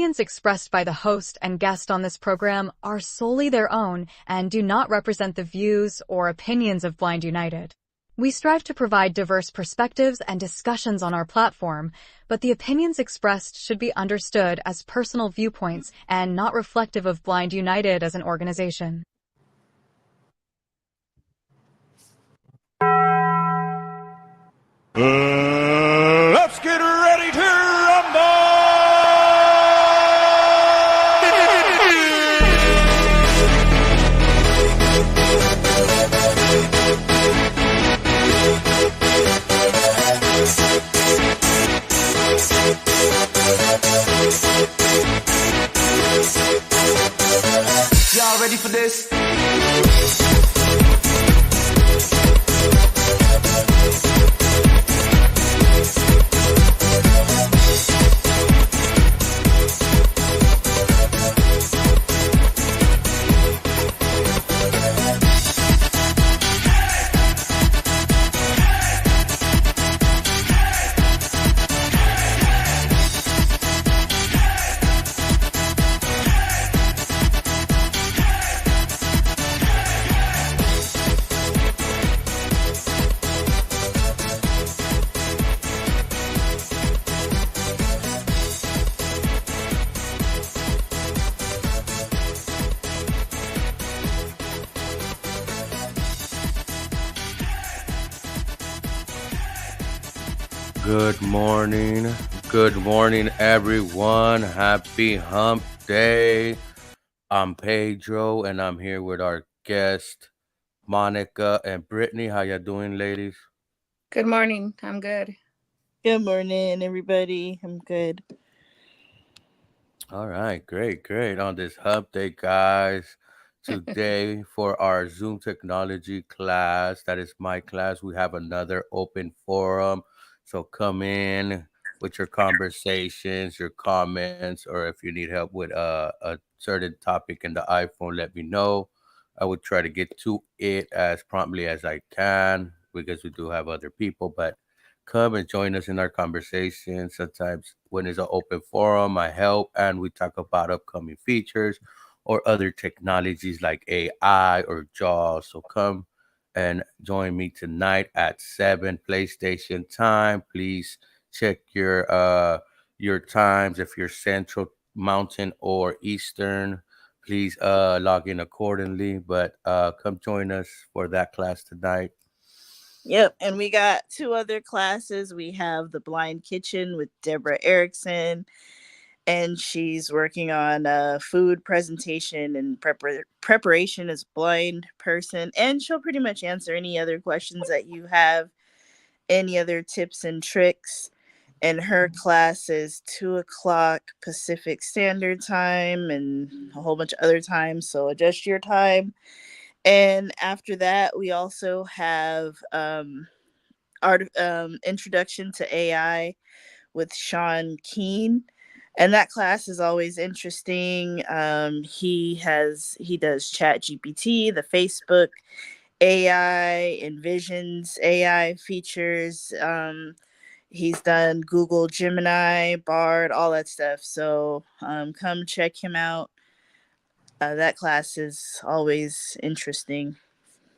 opinions expressed by the host and guest on this program are solely their own and do not represent the views or opinions of Blind United. We strive to provide diverse perspectives and discussions on our platform, but the opinions expressed should be understood as personal viewpoints and not reflective of Blind United as an organization. Let's get ready to rumble! Y'all ready for this? Good morning, everyone. Happy Hump Day. I'm Pedro, and I'm here with our guest, Monica and Brittany. How you doing, ladies? Good morning. I'm good. Good morning, everybody. I'm good. All right, great. On this Hump Day, guys. Today, for our Zoom technology class, that is my class, we have another open forum. So come in with your conversations, your comments, or if you need help with a certain topic in the iPhone, let me know. I would try to get to it as promptly as I can because we do have other people, but come and join us in our conversation. Sometimes when it's an open forum, I help and we talk about upcoming features or other technologies like AI or JAWS. So come and join me tonight at 7 PlayStation time. Please check your times if you're Central, Mountain, or Eastern. Please log in accordingly. But come join us for that class tonight. Yep, and we got two other classes. We have the Blind Kitchen with Deborah Erickson, and she's working on food presentation and preparation as a blind person. And she'll pretty much answer any other questions that you have, any other tips and tricks. And her class is 2:00 Pacific Standard Time and a whole bunch of other times. So adjust your time. And after that, we also have Introduction to AI with Sean Keane. And that class is always interesting. He does ChatGPT, the Facebook AI, envisions AI features. He's done Google Gemini, Bard, all that stuff. So come check him out. That class is always interesting.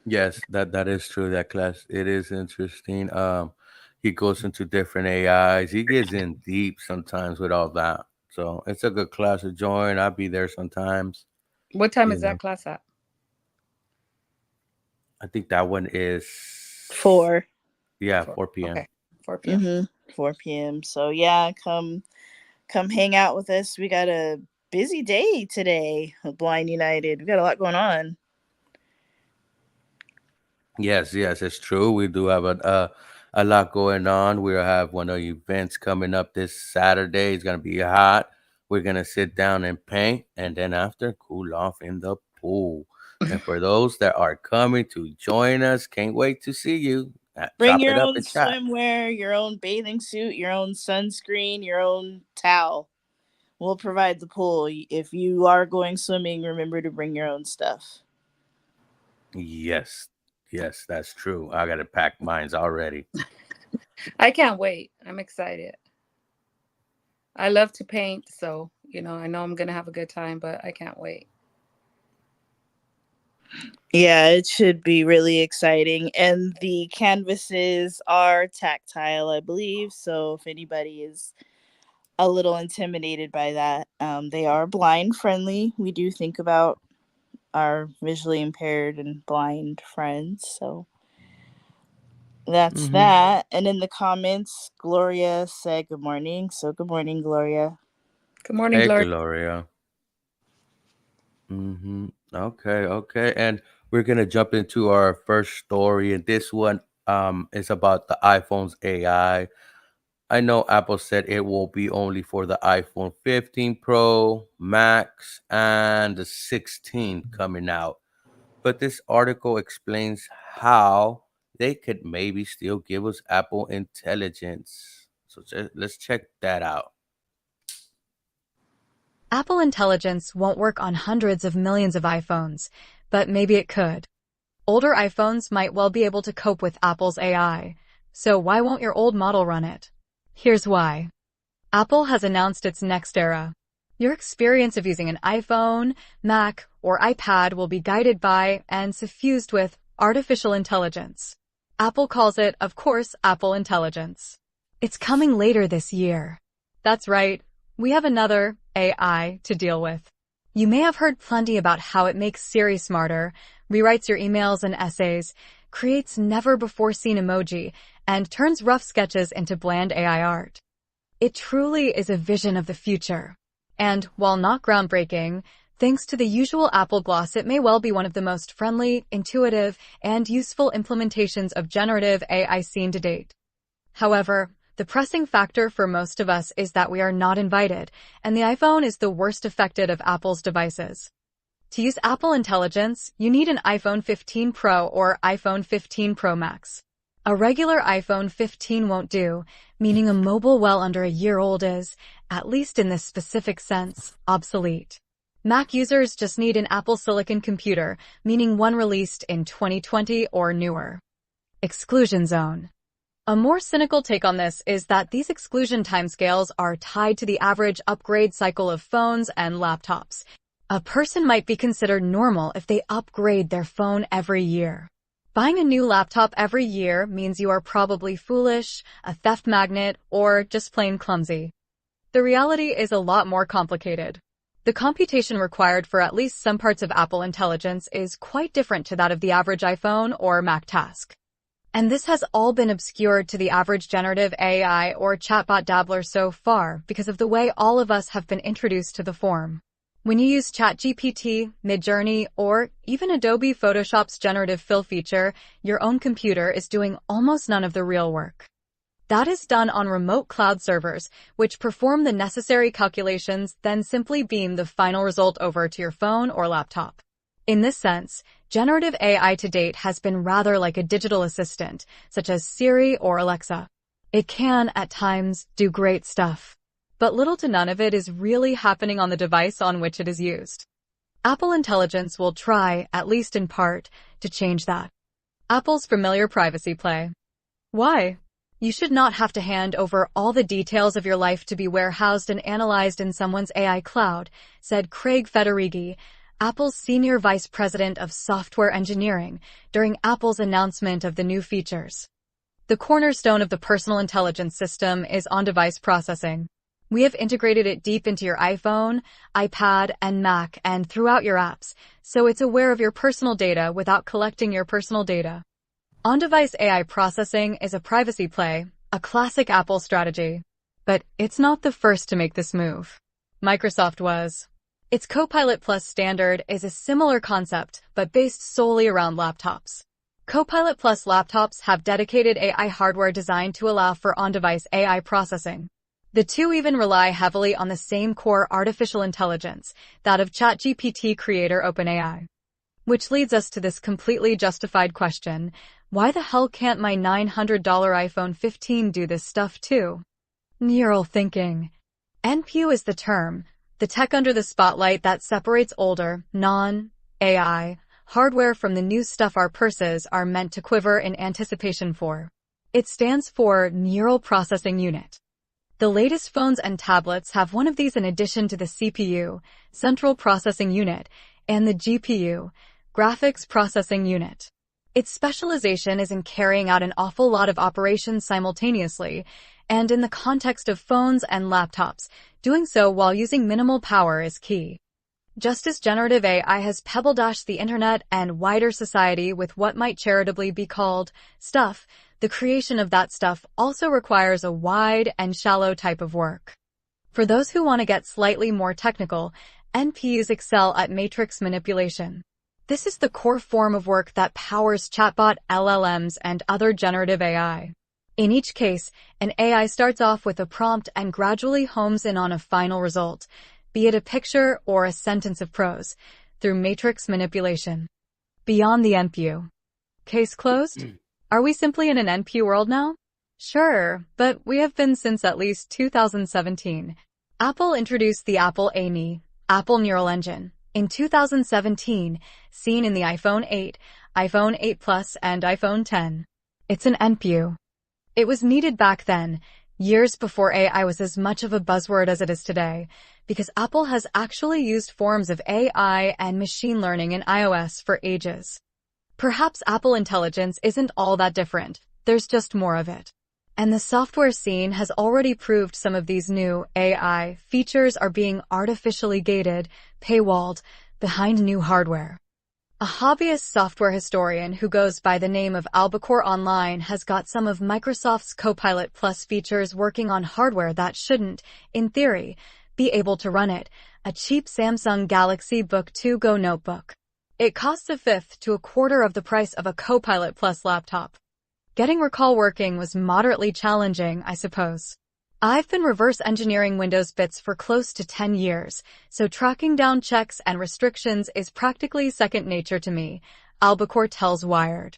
Yes, that is true. That class, it is interesting. He goes into different AIs. He gets in deep sometimes with all that. So it's a good class to join. I'll be there sometimes. What time is that class at? I think that one is 4. Yeah, 4 p.m. Okay, 4 p.m. Mm-hmm. 4 p.m. So yeah, come hang out with us. We got a busy day today with Blind United. We got a lot going on. Yes, it's true. We do have a lot going on. We have one of the events coming up this Saturday. It's gonna be hot. We're gonna sit down and paint, and then after cool off in the pool. And for those that are coming to join us, can't wait to see you. Bring your own swimwear, your own bathing suit, your own sunscreen, your own towel. We'll provide the pool. If you are going swimming, remember to bring your own stuff. Yes, that's true. I got to pack mines already. I can't wait. I'm excited. I love to paint, so I know I'm going to have a good time, but I can't wait. Yeah, it should be really exciting. And the canvases are tactile, I believe. So if anybody is a little intimidated by that, they are blind friendly. We do think about our visually impaired and blind friends. So that's that. And in the comments, Gloria said good morning. So good morning, Gloria. Good morning, Hey, Gloria. Gloria. Okay. And we're gonna jump into our first story, and this one is about the iPhone's AI. I know Apple said it will be only for the iPhone 15 Pro, Max, and the 16 coming out. But this article explains how they could maybe still give us Apple Intelligence. So let's check that out. Apple Intelligence won't work on hundreds of millions of iPhones, but maybe it could. Older iPhones might well be able to cope with Apple's AI, so why won't your old model run it? Here's why. Apple has announced its next era. Your experience of using an iPhone, Mac, or iPad will be guided by and suffused with artificial intelligence. Apple calls it, of course, Apple Intelligence. It's coming later this year. That's right. We have another AI to deal with. You may have heard plenty about how it makes Siri smarter, rewrites your emails and essays, creates never-before-seen emoji, and turns rough sketches into bland AI art. It truly is a vision of the future. And while not groundbreaking, thanks to the usual Apple gloss, it may well be one of the most friendly, intuitive, and useful implementations of generative AI seen to date. However, the pressing factor for most of us is that we are not invited, and the iPhone is the worst affected of Apple's devices. To use Apple Intelligence, you need an iPhone 15 Pro or iPhone 15 Pro Max. A regular iPhone 15 won't do, meaning a mobile well under a year old is, at least in this specific sense, obsolete. Mac users just need an Apple Silicon computer, meaning one released in 2020 or newer. Exclusion zone. A more cynical take on this is that these exclusion timescales are tied to the average upgrade cycle of phones and laptops. A person might be considered normal if they upgrade their phone every year. Buying a new laptop every year means you are probably foolish, a theft magnet, or just plain clumsy. The reality is a lot more complicated. The computation required for at least some parts of Apple Intelligence is quite different to that of the average iPhone or Mac task. And this has all been obscured to the average generative AI or chatbot dabbler so far because of the way all of us have been introduced to the form. When you use ChatGPT, Midjourney, or even Adobe Photoshop's generative fill feature, your own computer is doing almost none of the real work. That is done on remote cloud servers, which perform the necessary calculations, then simply beam the final result over to your phone or laptop. In this sense, generative AI to date has been rather like a digital assistant, such as Siri or Alexa. It can, at times, do great stuff, but little to none of it is really happening on the device on which it is used. Apple Intelligence will try, at least in part, to change that. Apple's familiar privacy play. Why? You should not have to hand over all the details of your life to be warehoused and analyzed in someone's AI cloud, said Craig Federighi, Apple's Senior Vice President of Software Engineering, during Apple's announcement of the new features. The cornerstone of the personal intelligence system is on-device processing. We have integrated it deep into your iPhone, iPad, and Mac and throughout your apps, so it's aware of your personal data without collecting your personal data. On-device AI processing is a privacy play, a classic Apple strategy. But it's not the first to make this move. Microsoft was. Its Copilot Plus standard is a similar concept, but based solely around laptops. Copilot Plus laptops have dedicated AI hardware designed to allow for on-device AI processing. The two even rely heavily on the same core artificial intelligence, that of ChatGPT creator OpenAI. Which leads us to this completely justified question, why the hell can't my $900 iPhone 15 do this stuff too? Neural thinking. NPU is the term, the tech under the spotlight that separates older, non-AI, hardware from the new stuff our purses are meant to quiver in anticipation for. It stands for Neural Processing Unit. The latest phones and tablets have one of these in addition to the CPU, Central Processing Unit, and the GPU, Graphics Processing Unit. Its specialization is in carrying out an awful lot of operations simultaneously, and in the context of phones and laptops, doing so while using minimal power is key. Just as generative AI has pebble-dashed the internet and wider society with what might charitably be called stuff, the creation of that stuff also requires a wide and shallow type of work. For those who want to get slightly more technical, NPUs excel at matrix manipulation. This is the core form of work that powers chatbot LLMs and other generative AI. In each case, an AI starts off with a prompt and gradually homes in on a final result, be it a picture or a sentence of prose, through matrix manipulation. Beyond the NPU. Case closed? Are we simply in an NPU world now? Sure, but we have been since at least 2017. Apple introduced the Apple ANE, Apple Neural Engine, in 2017, seen in the iPhone 8, iPhone 8 Plus, and iPhone 10. It's an NPU. It was needed back then, years before AI was as much of a buzzword as it is today, because Apple has actually used forms of AI and machine learning in iOS for ages. Perhaps Apple Intelligence isn't all that different, there's just more of it. And the software scene has already proved some of these new AI features are being artificially gated, paywalled, behind new hardware. A hobbyist software historian who goes by the name of Albacore Online has got some of Microsoft's Copilot Plus features working on hardware that shouldn't, in theory, be able to run it, a cheap Samsung Galaxy Book 2 Go notebook. It costs a fifth to a quarter of the price of a Copilot Plus laptop. Getting Recall working was moderately challenging, I suppose. I've been reverse engineering Windows bits for close to 10 years, so tracking down checks and restrictions is practically second nature to me, Albacore tells Wired.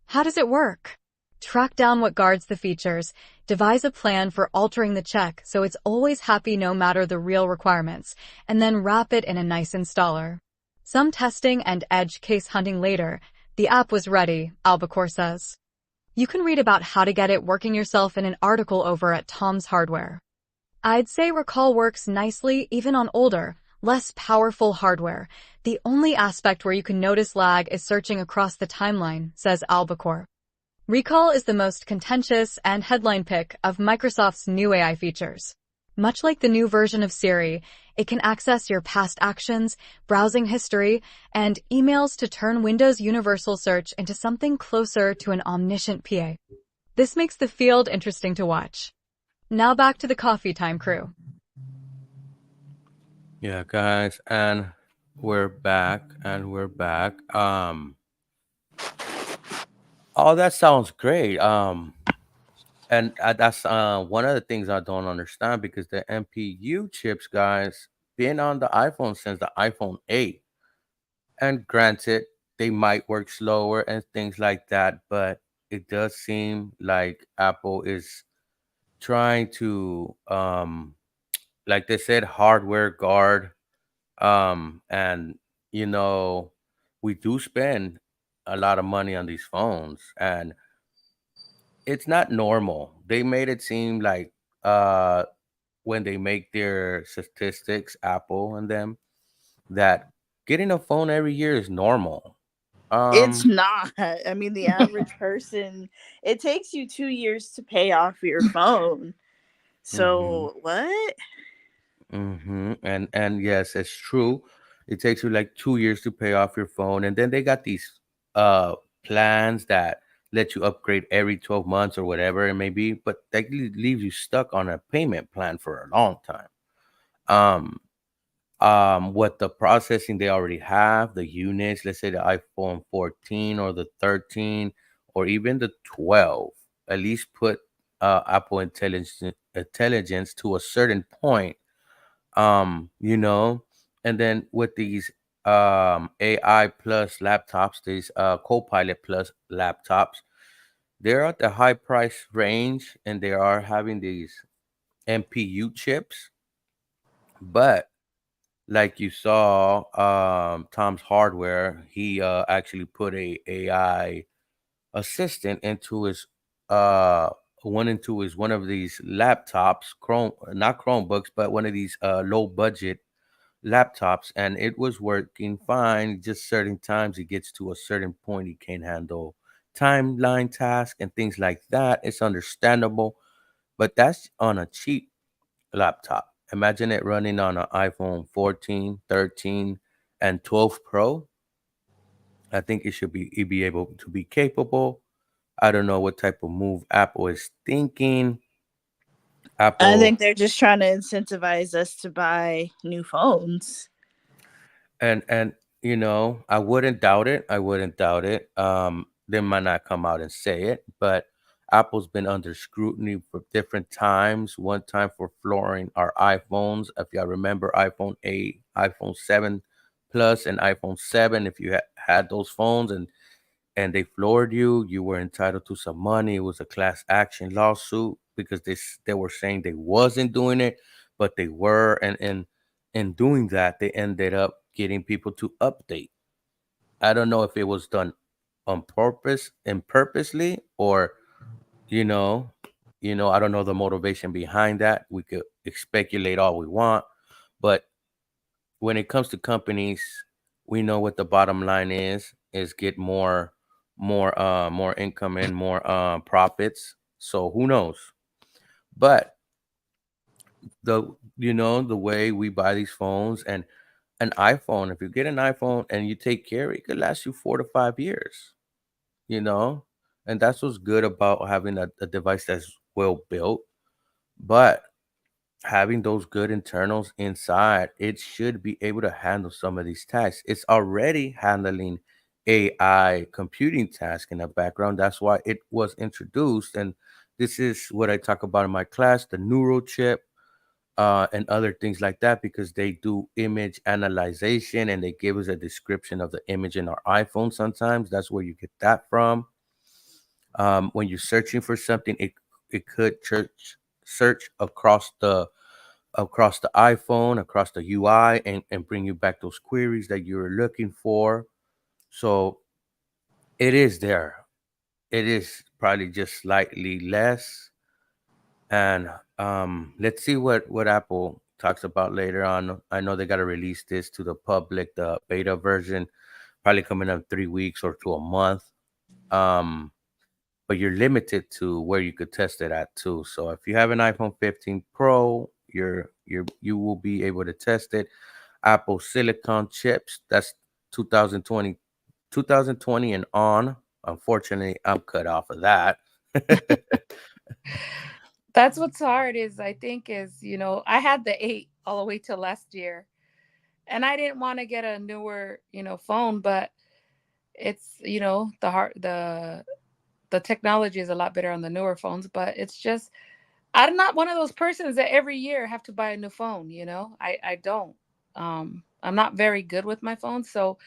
How does it work? Track down what guards the features, devise a plan for altering the check so it's always happy no matter the real requirements, and then wrap it in a nice installer. Some testing and edge case hunting later, the app was ready, Albacore says. You can read about how to get it working yourself in an article over at Tom's Hardware. I'd say Recall works nicely even on older, less powerful hardware. The only aspect where you can notice lag is searching across the timeline, says Albacore. Recall is the most contentious and headline pick of Microsoft's new AI features. Much like the new version of Siri, it can access your past actions, browsing history, and emails to turn Windows Universal Search into something closer to an omniscient PA. This makes the field interesting to watch. Now back to the coffee time crew. Yeah, guys, and we're back. Oh, that sounds great. And that's one of the things I don't understand, because the NPU chips, guys, been on the iPhone since the iPhone 8. And granted, they might work slower and things like that, but it does seem like Apple is trying to, like they said, hardware guard. And you know, we do spend a lot of money on these phones, and it's not normal. They made it seem like uh when they make their statistics, Apple and them, that getting a phone every year is normal. It's Um not. I mean, the average person, it takes you 2 years to pay off your phone. mhm, So, what? and yes, it's true. It takes you like 2 years to pay off your phone, and then they got these uh plans that let you upgrade every 12 months or whatever it may be, but that leaves you stuck on a payment plan for a long time. Um what the processing they already have, the units, let's say the iPhone 14 or the 13 or even the 12, at least put Apple intelligence to a certain point. You know, and then with these AI plus laptops, these Copilot plus laptops, they're at the high price range, and they are having these NPU chips. But like you saw, Tom's Hardware, he actually put a AI assistant into his uh one and two is one of these laptops, not Chromebooks, but one of these low budget laptops, and it was working fine. Just certain times it gets to a certain point, it can't handle timeline tasks and things like that. It's understandable, but that's on a cheap laptop. Imagine it running on an iPhone 14, 13, and 12 Pro. I think it be able to be capable. I don't know what type of move Apple is thinking. I Apple think they're just trying to incentivize us to buy new phones. and I wouldn't doubt it. I wouldn't doubt it. They might not come out and say it, but Apple's been under scrutiny for different times. One time for flooring our iPhones. If y'all remember iPhone 8, iPhone 7 Plus, and iPhone 7, if you had those phones and they floored you, you were entitled to some money. It was a class action lawsuit because they were saying they wasn't doing it, but they were, and in doing that, they ended up getting people to update. I don't know if it was done on purpose and purposely, or you know, I don't know the motivation behind that. We could speculate all we want, but when it comes to companies, we know what the bottom line is get more income and more profits. So who knows? But the way we buy these phones, and an iPhone, if you get an iPhone and you take care, it could last you 4 to 5 years, you know? And that's what's good about having a device that's well built. But having those good internals inside, it should be able to handle some of these tasks. It's already handling AI computing tasks in the background. That's why it was introduced. And this is what I talk about in my class, the neural chip, and other things like that, because they do image analyzation and they give us a description of the image in our iPhone sometimes. That's where you get that from. When you're searching for something, it could search across the iPhone, across the UI, and bring you back those queries that you're looking for. So it is there. It is probably just slightly less. And let's see what Apple talks about later on. I know they got to release this to the public, the beta version, probably coming up 3 weeks or to a month. Um, but you're limited to where you could test it at too. So if you have an iPhone 15 Pro, you will be able to test it. Apple Silicon chips. That's 2020, 2020 and on. Unfortunately, I'm cut off of that. That's what's hard is I think is, I had the 8 all the way till last year. And I didn't want to get a newer, phone, but it's, the technology is a lot better on the newer phones, but it's just I'm not one of those persons that every year have to buy a new phone, I don't. I'm not very good with my phone, so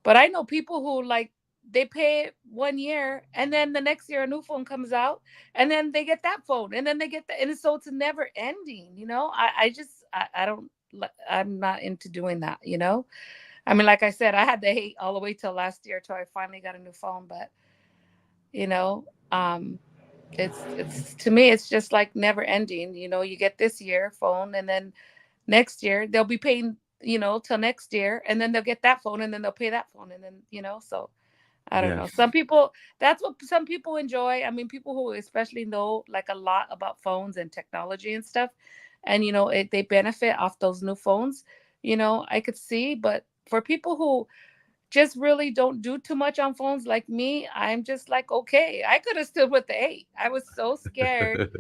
but I know people who like they pay it 1 year and then the next year a new phone comes out and then they get that phone and then they get that and so it's never ending. I don't I'm not into doing that. I mean, like I said, I had to hate all the way till last year till I finally got a new phone, but you know, um it's to me it's just like never ending. You get this year phone and then next year they'll be paying, till next year and then they'll get that phone and then they'll pay that phone and then, so I don't know. Yes. Some people, that's what some people enjoy. I mean, people who especially know like a lot about phones and technology and stuff, and they benefit off those new phones. I could see, but for people who just really don't do too much on phones like me, I'm just like, okay, I could have stood with the 8. I was so scared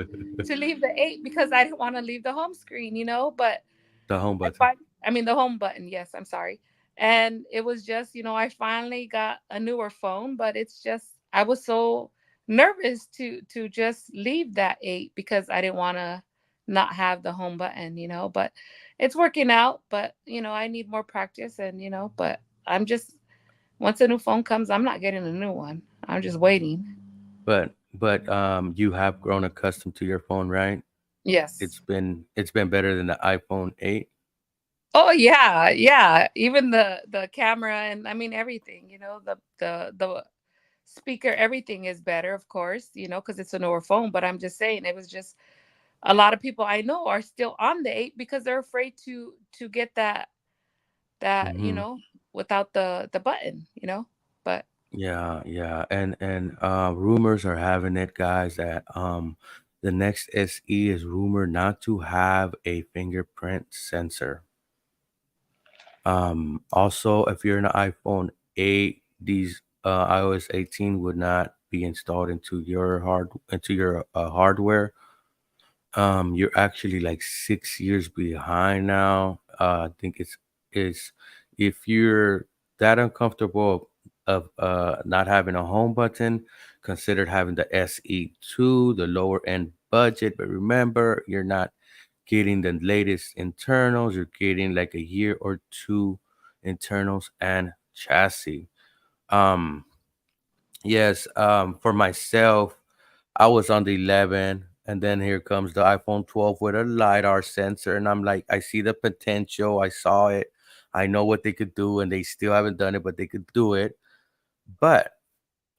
to leave the 8 because I didn't want to leave the home screen, but The home I button. find, I mean the home button. Yes, I'm sorry. And it was just, I finally got a newer phone, but it's just I was so nervous to just leave that 8 because I didn't want to not have the home button. But it's working out, but I need more practice and but I'm just once a new phone comes, I'm not getting a new one. I'm just waiting. But you have grown accustomed to your phone, right? Yes. It's been better than the iPhone 8. Oh yeah, yeah. Even the camera and I mean everything, the speaker, everything is better, of course, because it's a newer phone. But I'm just saying, it was just a lot of people I know are still on the 8 because they're afraid to get that Hmm. without the button. But Yeah, and rumors are having it, guys, that the next SE is rumored not to have a fingerprint sensor. Also, if you're an iPhone 8, these iOS 18 would not be installed into your hardware. You're actually like 6 years behind now. I think it's if you're that uncomfortable of not having a home button, consider having the SE2, the lower end budget. But remember, you're not getting the latest internals. You're getting like a year or two internals and chassis. Um, yes. For myself, I was on the 11, and then here comes the iPhone 12 with a LiDAR sensor, and I'm like, I see the potential. I saw it. I know what they could do, and they still haven't done it, but they could do it. But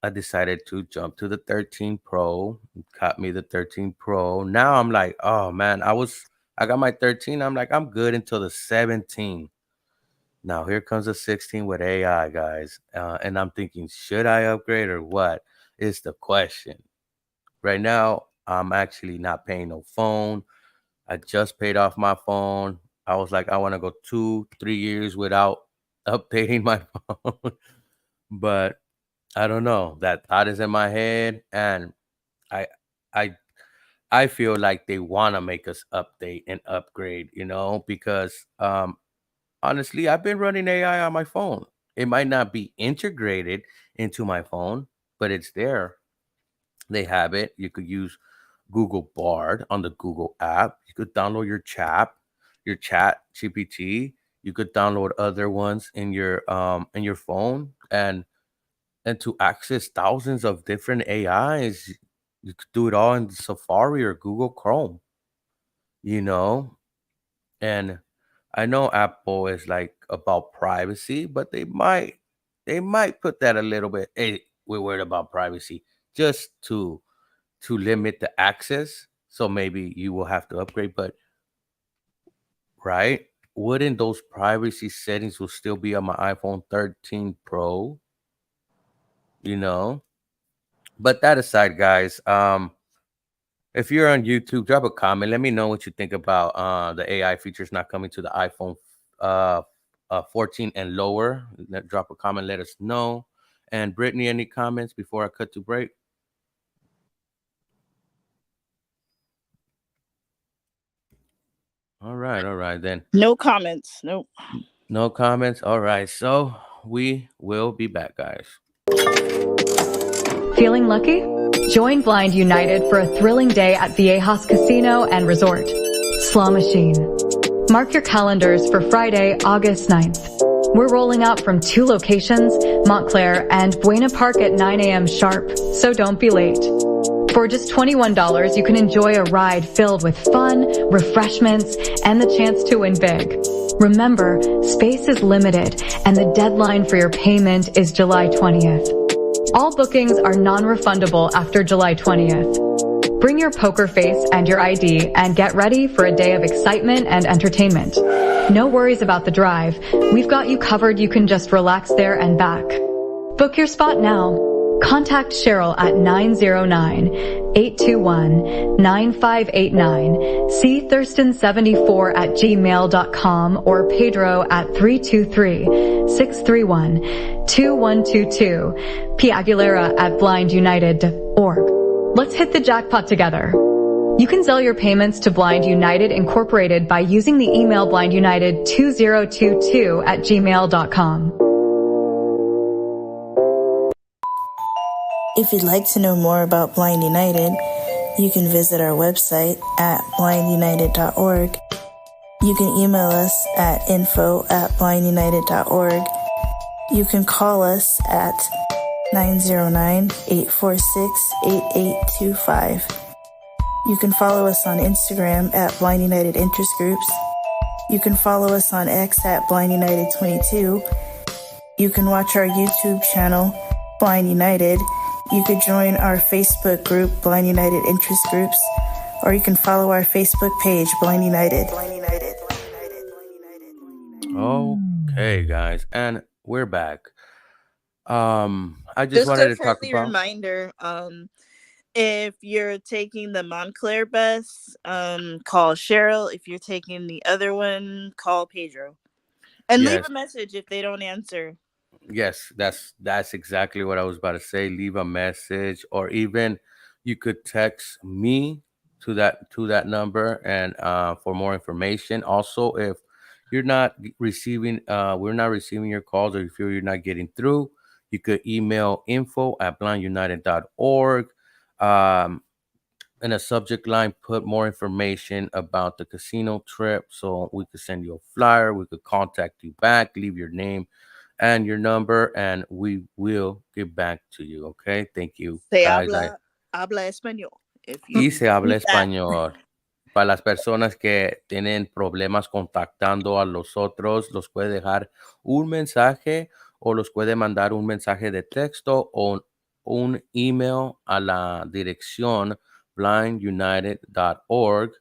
I decided to jump to the 13 Pro, got me the 13 Pro. Now I'm like, oh man, I got my 13. I'm like, I'm good until the 17. Now here comes the 16 with AI, guys. And I'm thinking, should I upgrade or what? Is the question. Right now, I'm actually not paying no phone. I just paid off my phone. I was like, I want to go 2, 3 years without updating my phone. But I don't know. That thought is in my head, and I I I feel like they want to make us update and upgrade, because honestly, I've been running AI on my phone. It might not be integrated into my phone, but it's there. They have it. You could use Google Bard on the Google app. You could download your chat GPT. You could download other ones in your phone, and to access thousands of different AIs, you could do it all in Safari or Google Chrome, you know? And I know Apple is like about privacy, but they might put that a little bit. Hey, we're worried about privacy just to limit the access. So maybe you will have to upgrade, but right? Wouldn't those privacy settings will still be on my iPhone 13 Pro, you know? But that aside, guys, if you're on YouTube, drop a comment. Let me know what you think about the AI features not coming to the iPhone uh, 14 and lower. Drop a comment, let us know. And Brittany, any comments before I cut to break? All right then. No comments. Nope. No comments. All right, so we will be back, guys. Feeling lucky? Join Blind United for a thrilling day at Viejas Casino and Resort. Slaw Machine. Mark your calendars for Friday, August 9th. We're rolling out from 2 locations, Montclair and Buena Park at 9 a.m. sharp, so don't be late. For just $21, you can enjoy a ride filled with fun, refreshments, and the chance to win big. Remember, space is limited, and the deadline for your payment is July 20th. All bookings are non-refundable after July 20th. Bring your poker face and your ID and get ready for a day of excitement and entertainment. No worries about the drive. We've got you covered. You can just relax there and back. Book your spot now. Contact Cheryl at 909-821-9589, see Thurston74@gmail.com, or Pedro at 323-631-2122, P. Aguilera at blindunited.org. Let's hit the jackpot together. You can sell your payments to Blind United Incorporated by using the email blindunited2022@gmail.com. If you'd like to know more about Blind United, you can visit our website at blindunited.org. You can email us at info@blindunited.org. You can call us at 909-846-8825. You can follow us on Instagram at Blind United Interest Groups. You can follow us on X at Blind United 22. You can watch our YouTube channel, Blind United. You could join our Facebook group, Blind United Interest Groups, or you can follow our Facebook page, Blind United. Okay, guys, and we're back. I just Just wanted a to talk friendly about. reminder, if you're taking the Montclair bus, call Cheryl. If you're taking the other one, call Pedro. And leave Yes, a message if they don't answer. yes, that's exactly what I was about to say. Leave a message, or even you could text me to that number, and for more information. Also, if you're not receiving, we're not receiving your calls, or if you're not getting through, you could email info@blindunited.org. Um, in a subject line, put more information about the casino trip, so we could send you a flyer. We could contact you back, leave your name and your number, and we will get back to you. Okay, thank you, Se guys. habla español. If Y you se habla need that. español. Para las personas que tienen problemas contactando a los otros, los puede dejar un mensaje, o los puede mandar un mensaje de texto o un email a la dirección blindunited.org,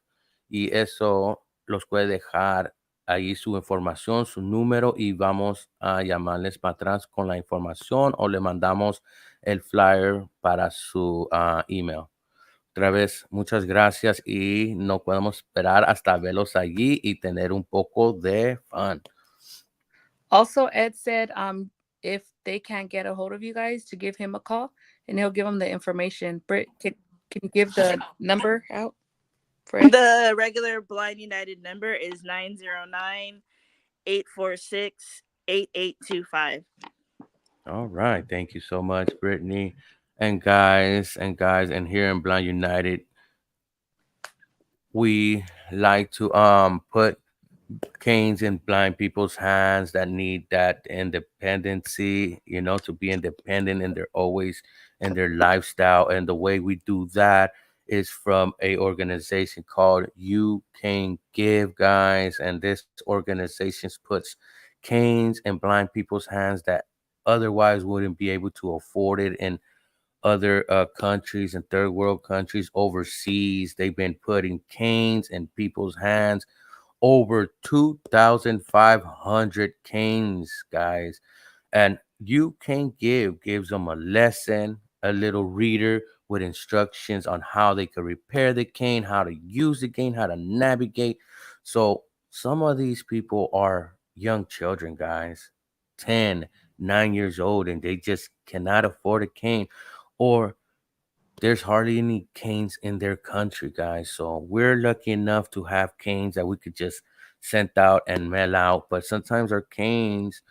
y eso los puede dejar ahí su información, su número, y vamos a llamarles para atrás con la información, o le mandamos el flyer para su email. Otra vez, muchas gracias, y no podemos esperar hasta verlos allí y tener un poco de fun. Also, Ed said if they can't get a hold of you guys, to give him a call and he'll give them the information. Britt, can you give the number out for Ed? The regular Blind United number is 909-846-8825. All right. Thank you so much, Brittany. And guys, and here in Blind United, we like to put canes in blind people's hands that need that independency, to be independent, and they're always in their lifestyle. And the way we do that is from a organization called You Can Give, guys. And this organization puts canes in blind people's hands that otherwise wouldn't be able to afford it in other countries and third world countries overseas. They've been putting canes in people's hands, over 2,500 canes, guys. And You Can Give gives them a lesson, a little reader with instructions on how they can repair the cane, how to use the cane, how to navigate. So some of these people are young children, guys, 10, 9 years old, and they just cannot afford a cane, or there's hardly any canes in their country, guys. So we're lucky enough to have canes that we could just send out and mail out. But sometimes our canes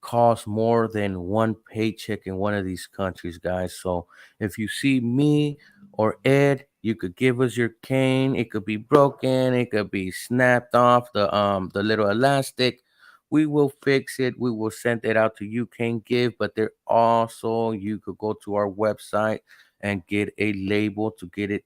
cost more than one paycheck in one of these countries, guys. So if you see me or Ed, you could give us your cane. It could be broken, it could be snapped off the little elastic. We will fix it. We will send it out to You Can Give. But there also, you could go to our website and get a label to get it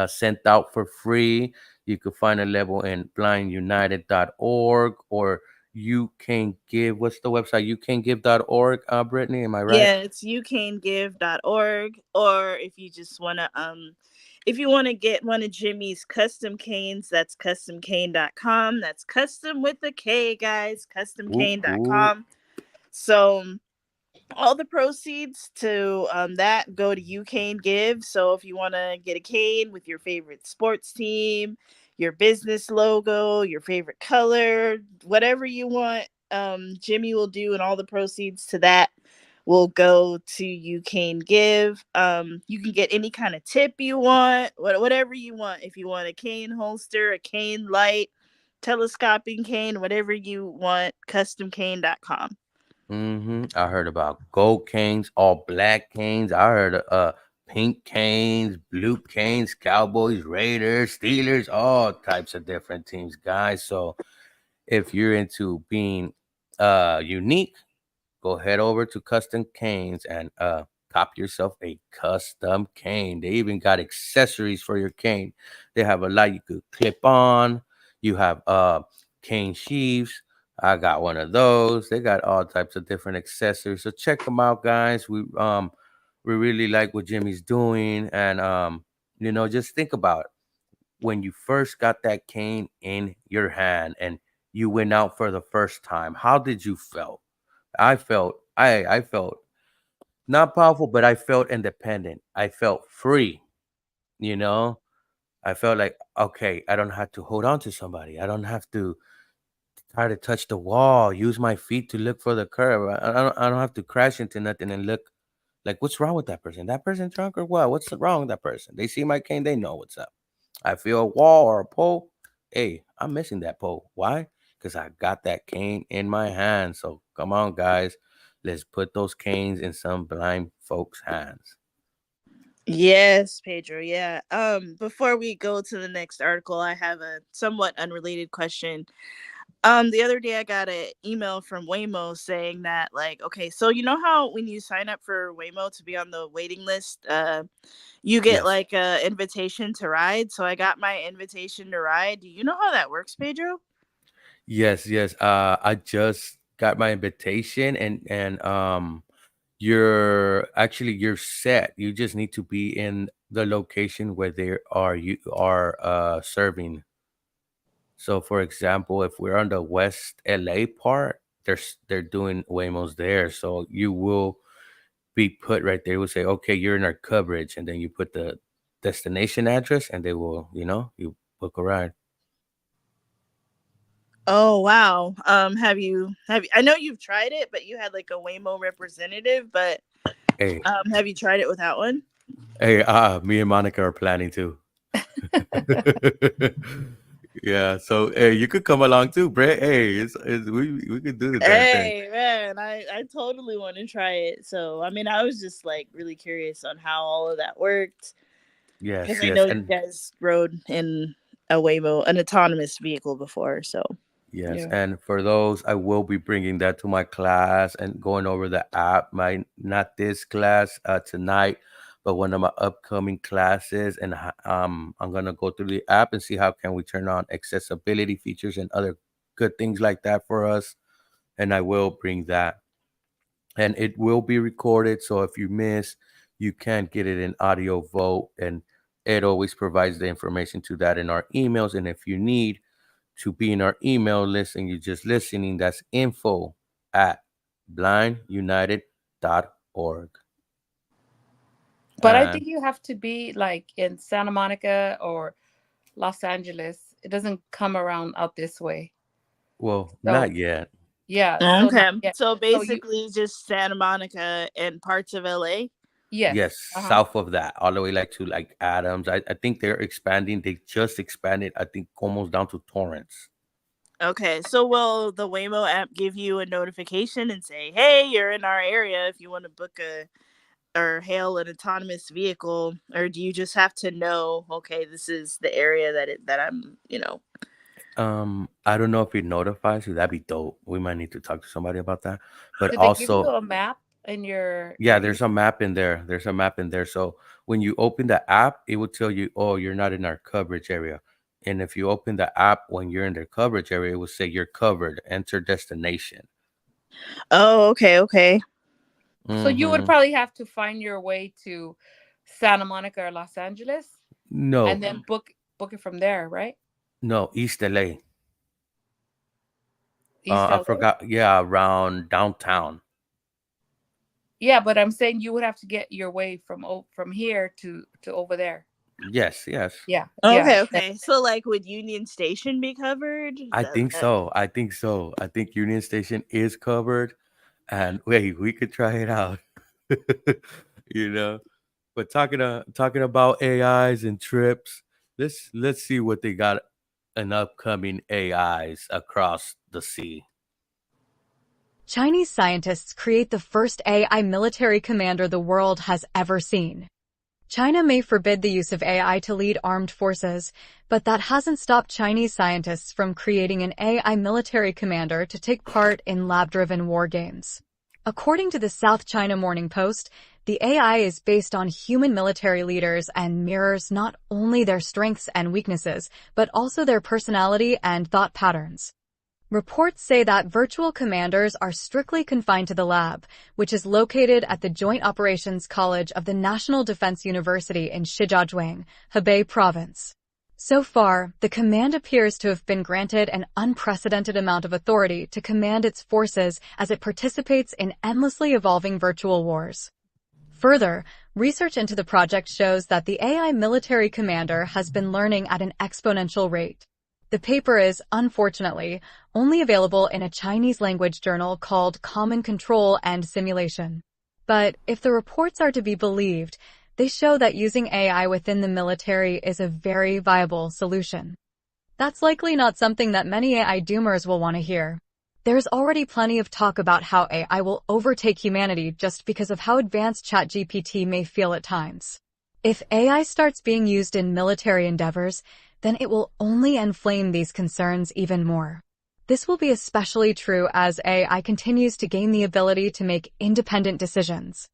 sent out for free. You could find a label in blindunited.org, or You Can Give. What's the website? YouCanGive.org, Brittany, am I right? Yeah, it's youcangive.org. Or if you just want to if you want to get one of Jimmy's custom canes, that's customcane.com. That's custom with a K, guys. Customcane.com. So all the proceeds to that go to You Can Give. So if you want to get a cane with your favorite sports team, your business logo, your favorite color, whatever you want, Jimmy will do, and all the proceeds to that will go to You Can Give. You can get any kind of tip you want, whatever you want. If you want a cane holster, a cane light, telescoping cane, whatever you want, customcane.com. I heard about gold canes, all black canes. I heard pink canes, blue canes, Cowboys, Raiders, Steelers, all types of different teams, guys. So if you're into being unique, go head over to Custom Canes and cop yourself a custom cane. They even got accessories for your cane. They have a lot you could clip on. You have cane sheaves. I got one of those. They got all types of different accessories. So check them out, guys. We We really like what Jimmy's doing, and just think about when you first got that cane in your hand and you went out for the first time. How did you feel? I felt not powerful, but I felt independent. I felt free. You know, I felt like, okay, I don't have to hold on to somebody. I don't have to try to touch the wall, use my feet to look for the curb. I don't have to crash into nothing and look like, what's wrong with that person? That person drunk or what? What's wrong with that person? They see my cane, they know what's up. I feel a wall or a pole. Hey, I'm missing that pole. Why? Because I got that cane in my hand. So come on, guys. Let's put those canes in some blind folks' hands. Yes, Pedro. Yeah. Before we go to the next article, I have a somewhat unrelated question. The other day I got an email from Waymo saying that, like, okay, so you know how when you sign up for Waymo to be on the waiting list, you get Yes. like a invitation to ride. So I got my invitation to ride. Do you know how that works, Pedro? Yes, yes. I just got my invitation, and you're set. You just need to be in the location where you are serving. So, for example, if we're on the West LA part, they're doing Waymos there. So you will be put right there. It will say, okay, you're in our coverage, and then you put the destination address, and they will, you book a ride. Oh wow. Have you, I know you've tried it, but you had like a Waymo representative, but Hey, have you tried it without one? hey, me and Monica are planning to. Yeah, so hey, you could come along too, Brett. Hey, we could do the damn thing. Hey man, I totally want to try it. So I mean, I was just like really curious on how all of that worked Yes, because I yes, know you and guys rode in a Waymo, an autonomous vehicle before. So yes, yeah. and for those, I will be bringing that to my class and going over the app. My Not this class tonight, but one of my upcoming classes, and I'm gonna go through the app and see how can we turn on accessibility features and other good things like that for us. And I will bring that, and it will be recorded. So if you miss, you can get it in audio vote, and it always provides the information to that in our emails. And if you need to be in our email list and you're just listening, that's info@blindunited.org. But I And think you have to be like in Santa Monica or Los Angeles. It doesn't come around out this way. well, So not yet. yeah, so not Okay. yet. So So you basically, just Santa Monica and parts of LA. yes. Yes, Uh-huh. south of that, all the way like to like Adams. I think they're expanding. They just expanded, I think, almost down to Torrance. Okay. So will the Waymo app give you a notification and say, "Hey, you're in our area if you want to book a or hail an autonomous vehicle," or do you just have to know, okay, this is the area that I'm, I don't know if it notifies you. That'd be dope. We might need to talk to somebody about that. But Did they give you also, a map in your yeah, there's a map in there. There's a map in there. So when you open the app, it will tell you, oh, you're not in our coverage area. And if you open the app when you're in their coverage area, it will say you're covered. Enter destination. Oh, okay, okay. So you would Mm-hmm. probably have to find your way to Santa Monica or Los Angeles and No, then book it from there, right? no, East LA. East I LA. forgot. Yeah, around downtown. Yeah, but I'm saying you would have to get your way from here to over there. Yes, yes. Yeah. Okay, Yeah. okay. So like would Union Station be covered? I think so. I think so. I think Union Station is covered. And wait, we could try it out. you know. But talking about AIs and trips, let's see what they got in upcoming AIs across the sea. Chinese scientists create the first AI military commander the world has ever seen. China may forbid the use of AI to lead armed forces, but that hasn't stopped Chinese scientists from creating an AI military commander to take part in lab-driven war games. According to the South China Morning Post, the AI is based on human military leaders and mirrors not only their strengths and weaknesses, but also their personality and thought patterns. Reports say that virtual commanders are strictly confined to the lab, which is located at the Joint Operations College of the National Defense University in Shijiazhuang, Hebei Province. So far, the command appears to have been granted an unprecedented amount of authority to command its forces as it participates in endlessly evolving virtual wars. Further, research into the project shows that the AI military commander has been learning at an exponential rate. The paper is, unfortunately, only available in a Chinese language journal called Common Control and Simulation. But if the reports are to be believed, they show that using AI within the military is a very viable solution. That's likely not something that many AI doomers will want to hear. There's already plenty of talk about how AI will overtake humanity just because of how advanced ChatGPT may feel at times. If AI starts being used in military endeavors, then it will only inflame these concerns even more. This will be especially true as AI continues to gain the ability to make independent decisions.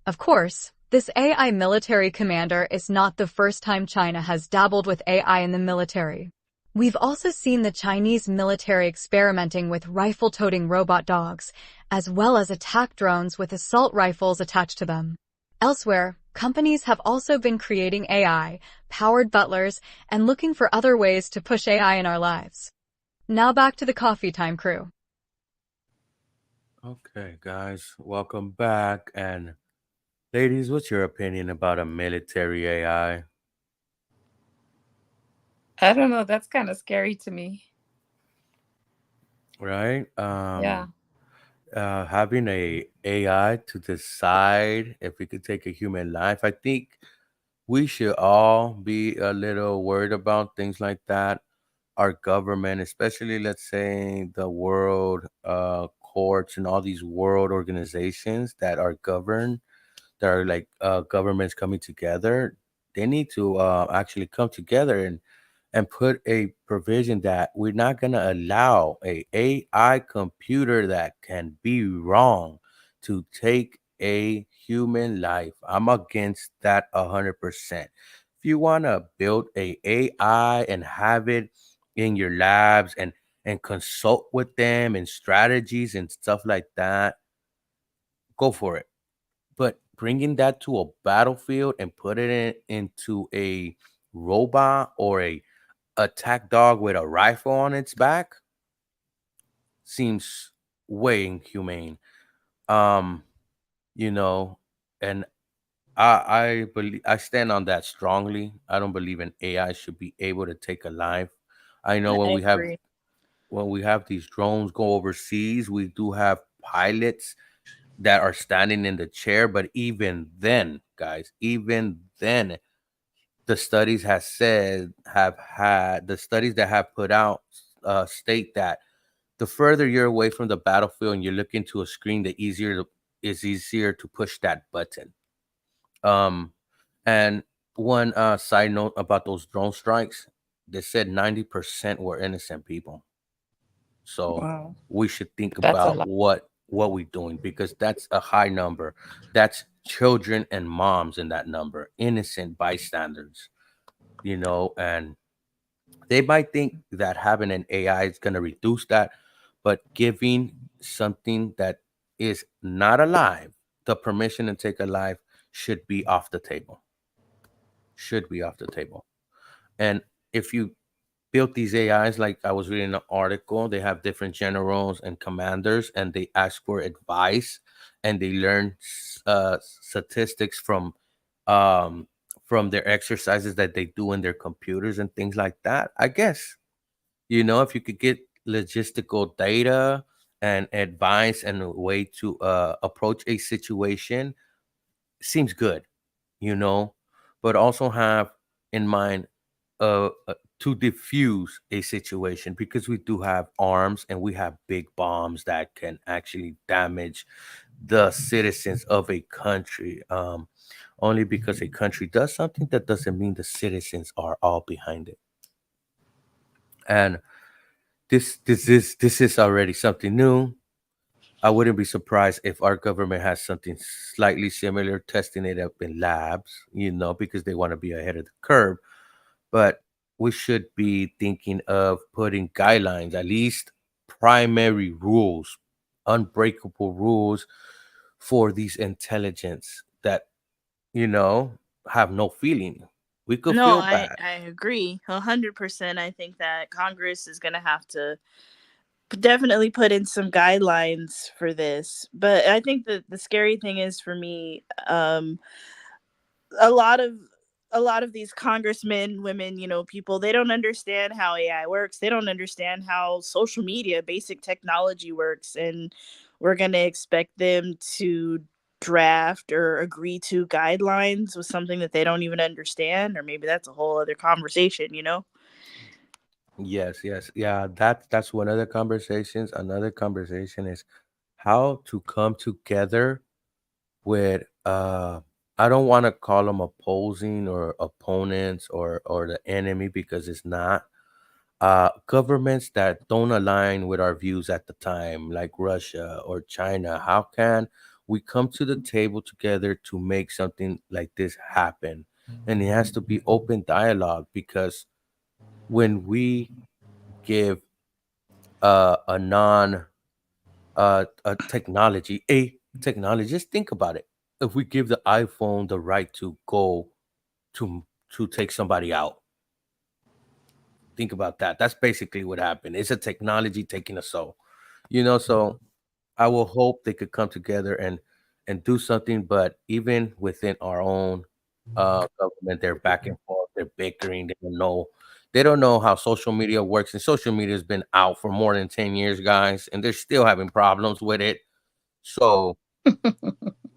Of course, this AI military commander is not the first time China has dabbled with AI in the military. We've also seen the Chinese military experimenting with rifle-toting robot dogs, as well as attack drones with assault rifles attached to them. Elsewhere, companies have also been creating AI-powered butlers and looking for other ways to push AI in our lives. Now back to the coffee time crew. Okay, guys, welcome back. And ladies, what's your opinion about a military AI? I don't know. That's kind of scary to me. Right? Yeah. Having a AI to decide if we could take a human life, I think we should all be a little worried about things like that. Our government, especially let's say the world courts and all these world organizations that are governed, that are like governments coming together, they need to actually come together and put a provision that we're not going to allow a AI computer that can be wrong to take a human life. I'm against that 100%. If you want to build a AI and have it in your labs and consult with them and strategies and stuff like that, go for it. But bringing that to a battlefield and putting it into a robot or a attack dog with a rifle on its back seems way inhumane. Um, you know, and I believe I stand on that strongly. I don't believe an AI should be able to take a life. I know I agree. when we have these drones go overseas, we do have pilots that are standing in the chair, but even then, guys, even then, the studies the studies that have put out state that the further you're away from the battlefield and you look into a screen, the easier to push that button. Um, and one side note about those drone strikes, they said 90% were innocent people. So Wow. we should think That's a about lot. what we're doing, because that's a high number. That's children and moms in that number, innocent bystanders, and they might think that having an AI is going to reduce that, but giving something that is not alive the permission to take a life should be off the table. Should be off the table. And if you built these AIs, like I was reading an article, they have different generals and commanders, and they ask for advice, and they learn statistics um, from their exercises that they do in their computers and things like that. I guess if you could get logistical data and advice and a way to approach a situation, seems good, you know, but also have in mind to diffuse a situation, because we do have arms and we have big bombs that can actually damage the citizens of a country. Only because a country does something, that doesn't mean the citizens are all behind it. And this is already something new. I wouldn't be surprised if our government has something slightly similar, testing it up in labs, because they want to be ahead of the curve. But we should be thinking of putting guidelines, at least primary rules, unbreakable rules for these intelligence that, you know, have no feeling. We could No, feel I bad. I agree 100%. I think that Congress is going to have to definitely put in some guidelines for this. But I think that the scary thing is for me, a lot of these congressmen, women, people, they don't understand how AI works. They don't understand how social media, basic technology works, and we're going to expect them to draft or agree to guidelines with something that they don't even understand, or maybe that's a whole other conversation. Yes, yes. Yeah, that's one of the conversations. Another conversation is how to come together with I don't want to call them opposing or opponents or the enemy, because it's not. Governments that don't align with our views at the time, like Russia or China. How can we come to the table together to make something like this happen? And it has to be open dialogue, because when we give a non a technology, just think about it. If we give the iPhone the right to go to take somebody out, think about that. That's basically what happened. It's a technology taking a soul, so I will hope they could come together and do something. But even within our own government, they're back and forth, they're bickering, they don't know how social media works. And social media has been out for more than 10 years, guys, and they're still having problems with it. So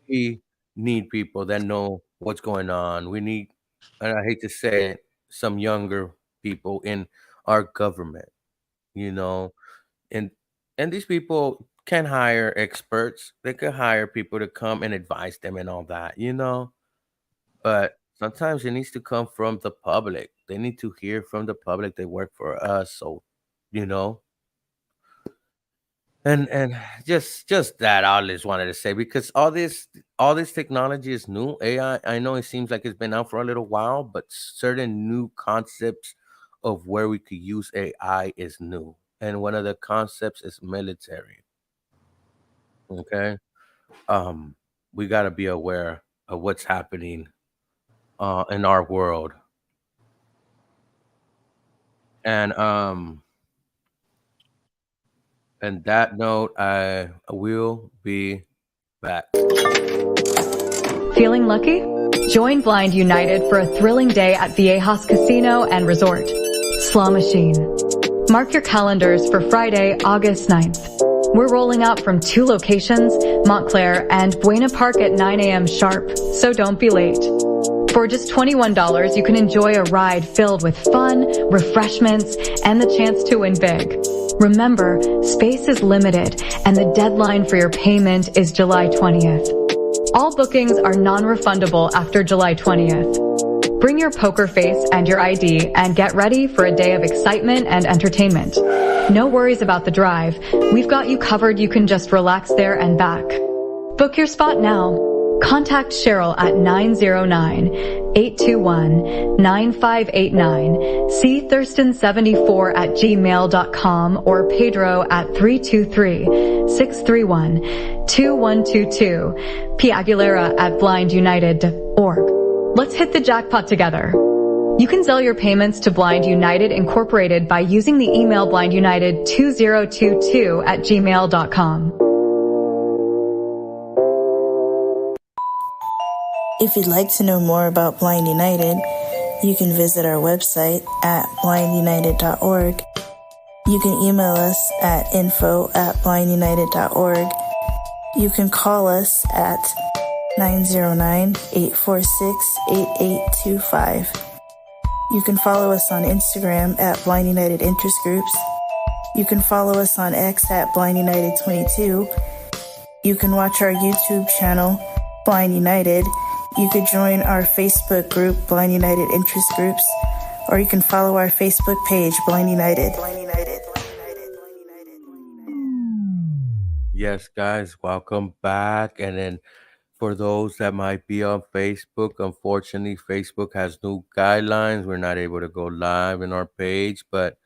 we need people that know what's going on. We need, and I hate to say it, some younger people in our government, you know, and these people can hire experts. They could hire people to come and advise them and all that. But sometimes it needs to come from the public. They need to hear from the public. They work for us, so you know. And just that I just wanted to say, because all this technology is new. AI, I know it seems like it's been out for a little while, but certain new concepts of where we could use AI is new. And one of the concepts is military. Okay. Um, we gotta be aware of what's happening in our world. And and that note, I will be back. Feeling lucky? Join Blind United for a thrilling day at Viejas Casino and Resort. Slaw Machine. Mark your calendars for Friday, August 9th. We're rolling out from 2 locations, Montclair and Buena Park at 9 a.m. sharp, so don't be late. For just $21, you can enjoy a ride filled with fun, refreshments, and the chance to win big. Remember, space is limited, and the deadline for your payment is July 20th. All bookings are non-refundable after July 20th. Bring your poker face and your ID and get ready for a day of excitement and entertainment. No worries about the drive. We've got you covered. You can just relax there and back. Book your spot now. Contact Cheryl at 909-821-9589, C Thurston74 at gmail.com, or Pedro at 323-631-2122, P Aguilera at blindunited.org. Let's hit the jackpot together. You can sell your payments to Blind United Incorporated by using the email blindunited2022 at gmail.com. If you'd like to know more about Blind United, you can visit our website at blindunited.org. You can email us at info@blindunited.org. You can call us at 909-846-8825. You can follow us on Instagram at Blind United Interest Groups. You can follow us on X at Blind United 22. You can watch our YouTube channel, Blind United. You could join our Facebook group, Blind United Interest Groups, or you can follow our Facebook page, Blind United. Yes, guys, welcome back. And then for those that might be on Facebook, unfortunately, Facebook has new guidelines. We're not able to go live in our page, but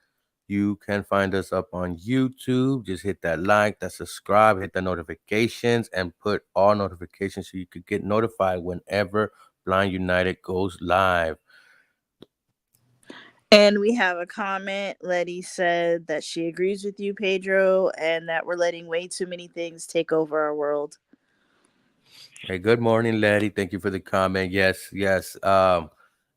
You can find us up on YouTube. Just hit that like, that subscribe, hit the notifications, and put all notifications so you could get notified whenever Blind United goes live. And we have a comment. Letty said that she agrees with you, Pedro, and that we're letting way too many things take over our world. Hey, good morning, Letty. Thank you for the comment. Yes, yes.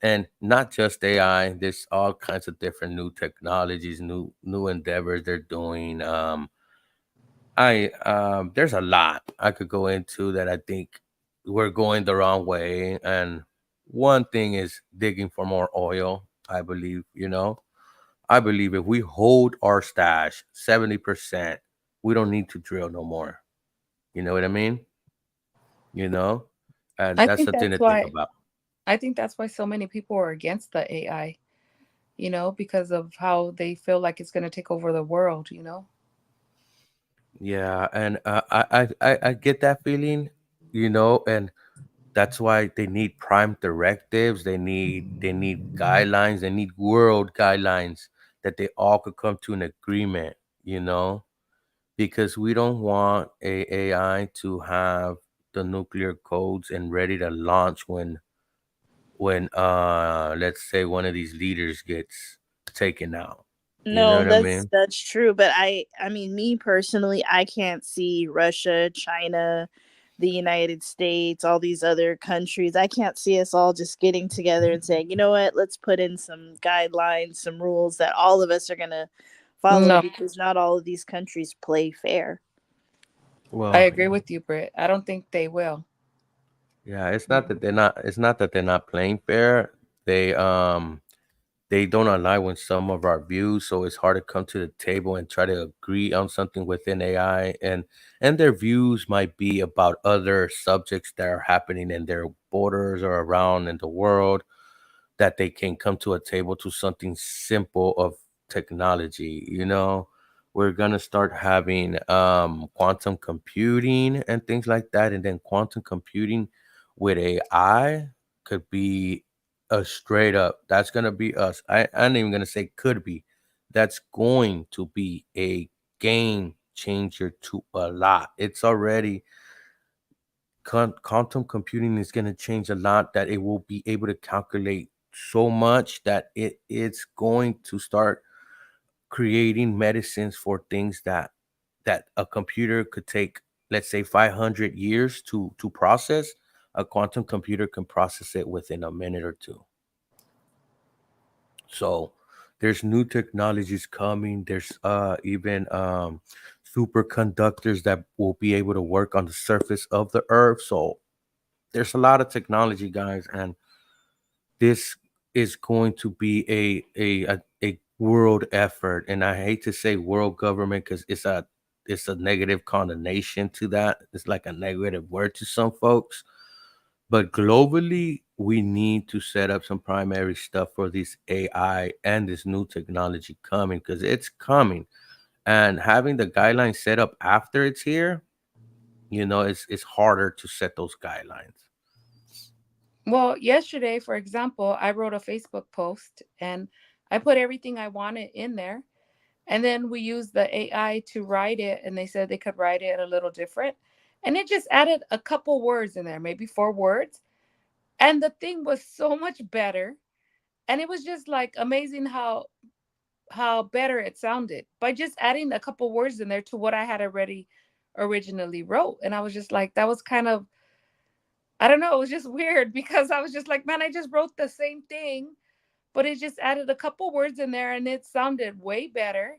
And not just AI. There's all kinds of different new technologies, new endeavors they're doing. There's a lot I could go into that I think we're going the wrong way. And one thing is digging for more oil. I believe, I believe if we hold our stash 70%, we don't need to drill no more. You know what I mean? You know, and I that's think something to that's think why about. I think that's why so many people are against the AI, because of how they feel like it's going to take over the world. Yeah, and I get that feeling, and that's why they need prime directives. They need guidelines. They need world guidelines that they all could come to an agreement. You know, because we don't want a AI to have the nuclear codes and ready to launch when let's say one of these leaders gets taken out. You know No, what I that's mean? that's true, but I mean, me personally, I can't see Russia, China, the United States, all these other countries. I can't see us all just getting together and saying, "You know what? Let's put in some guidelines, some rules that all of us are going to follow," No, because not all of these countries play fair. I Well, agree with you, Britt. I don't think they will. yeah, it's not that they're not playing fair. They don't align with some of our views, so it's hard to come to the table and try to agree on something within AI, and their views might be about other subjects that are happening in their borders or around in the world, that they can come to a table to something simple of technology. We're gonna start having quantum computing and things like that, and then quantum computing with AI could be a straight up. That's gonna be us. I'm even gonna say could be. That's going to be a game changer to a lot. It's already quantum computing is going to change a lot, that it will be able to calculate so much that it's going to start creating medicines for things that a computer could take, let's say, 500 years to process. A quantum computer can process it within a minute or two. So there's new technologies coming. There's even superconductors that will be able to work on the surface of the earth. So there's a lot of technology, guys, and this is going to be a world effort. And I hate to say world government because it's a negative connotation to that. It's like a negative word to some folks. But globally, we need to set up some primary stuff for this AI and this new technology coming, because it's coming. And having the guidelines set up after it's here, it's harder to set those guidelines. Well, yesterday, for example, I wrote a Facebook post and I put everything I wanted in there. And then we used the AI to write it, and they said they could write it a little different. And it just added a couple words in there, maybe 4 words. And the thing was so much better. And it was just like amazing how better it sounded by just adding a couple words in there to what I had already originally wrote. And I was just like, that was kind of, I don't know, it was just weird because I was just like, man, I just wrote the same thing, but it just added a couple words in there and it sounded way better.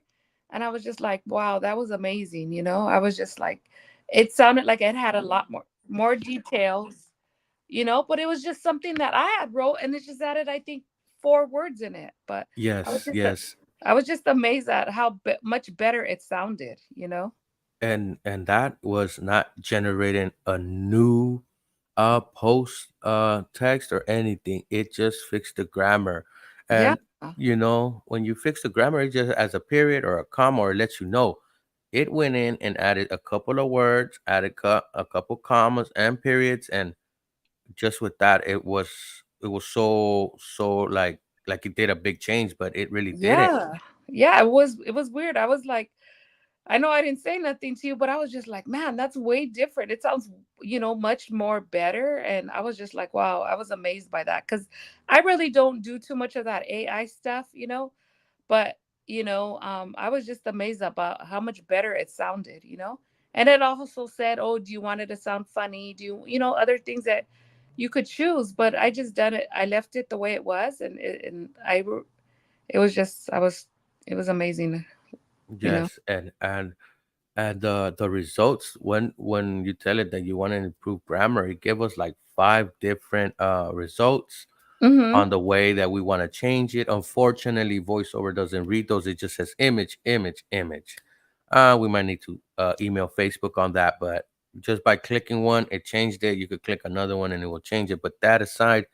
And I was just like, wow, that was amazing. I was just like, it sounded like it had a lot more details, but it was just something that I had wrote and it just added, I think, 4 words in it. But I was Yes, just yes. I was just amazed at how much better it sounded. And that was not generating a new post text or anything. It just fixed the grammar. Yeah. And when you fix the grammar, it just as a period or a comma, or it lets you know. It went in and added a couple of words, added a couple commas and periods, and just with that, it was so like it did a big change, but it really didn't. Yeah. Yeah, it was weird. I was like, I know I didn't say nothing to you, but I was just like, man, that's way different. It sounds, much more better. And I was just like, wow, I was amazed by that because I really don't do too much of that AI stuff. But, I was just amazed about how much better it sounded. And it also said, oh, do you want it to sound funny? Do other things that you could choose, but I just done it. I left it the way it was. It was just, it was amazing, you know? Yes, and the results when you tell it that you want to improve grammar, it gave us like five different results Mm-hmm. on the way that we want to change it. Unfortunately, voiceover doesn't read those. It just says image, image, image. We might need to email Facebook on that, but just by clicking one, it changed it. You could click another one and it will change it. But that aside,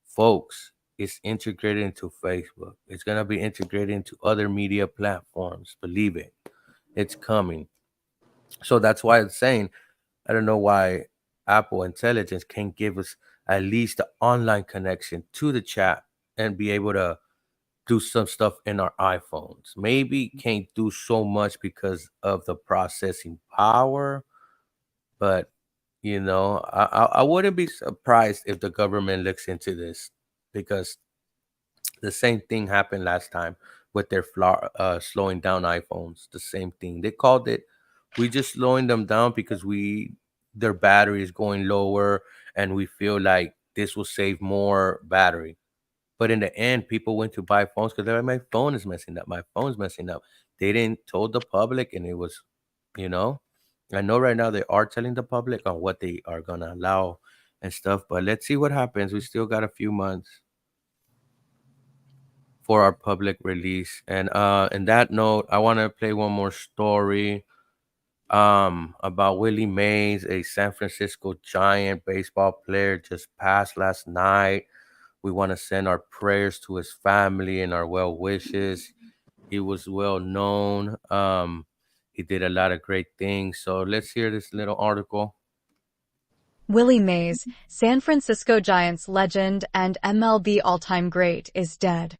folks, it's integrated into Facebook. It's gonna be integrated into other media platforms. Believe it, it's coming. So that's why it's saying I don't know why Apple Intelligence can't give us at least the online connection to the chat and be able to do some stuff in our iPhones. Maybe can't do so much because of the processing power, but I wouldn't be surprised if the government looks into this because the same thing happened last time with their slowing down iPhones. The same thing. They called it, we just slowing them down because their battery is going lower and we feel like this will save more battery. But in the end, people went to buy phones because they're like, my phone is messing up. My phone's messing up. They didn't told the public, and it was, you know, I know right now they are telling the public on what they are gonna allow and stuff. But let's see what happens. We still got a few months for our public release. And in that note, I want to play one more story about Willie Mays, a San Francisco Giant baseball player, just passed last night. We want to send our prayers to his family and our well wishes. He was well known. He did a lot of great things. So let's hear this little article. Willie Mays, San Francisco Giants legend and MLB all-time great, is dead.